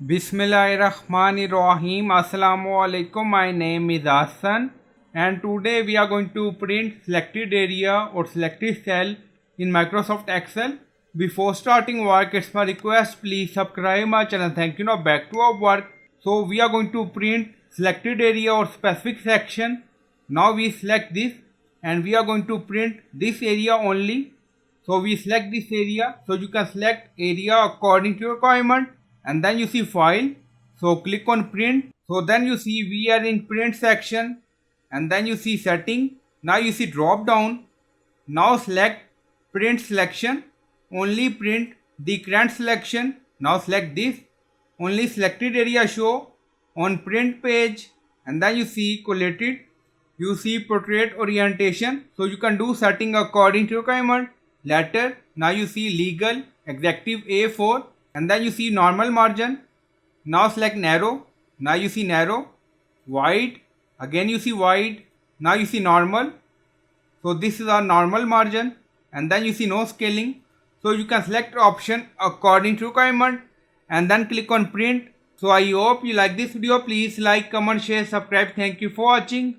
Bismillahirrahmanirrahim. Assalamu alaikum. My name is Hassan, and today we are going to print selected area or selected cell in Microsoft Excel. Before starting work, it's my request, please subscribe my channel. Thank you. Now back to our work. So we are going to print selected area or specific section. Now we select this and we are going to print this area only. So we select this area. So you can select area according to your requirement, and then you see file. So click on print. So then you see we are in print section, and then you see setting. Now you see drop down. Now select print selection. Only print the current selection. Now select this. Only selected area show on print page, and then you see collated. You see portrait orientation. So you can do setting according to requirement. Letter. Now you see legal executive A4, and then you see normal margin. Now select narrow. Now you see narrow. Wide. Again you see wide. Now you see normal. So this is our normal margin, and then you see no scaling. So you can select option according to requirement and then click on print. So I hope you like this video. Please like, comment, share, subscribe. Thank you for watching.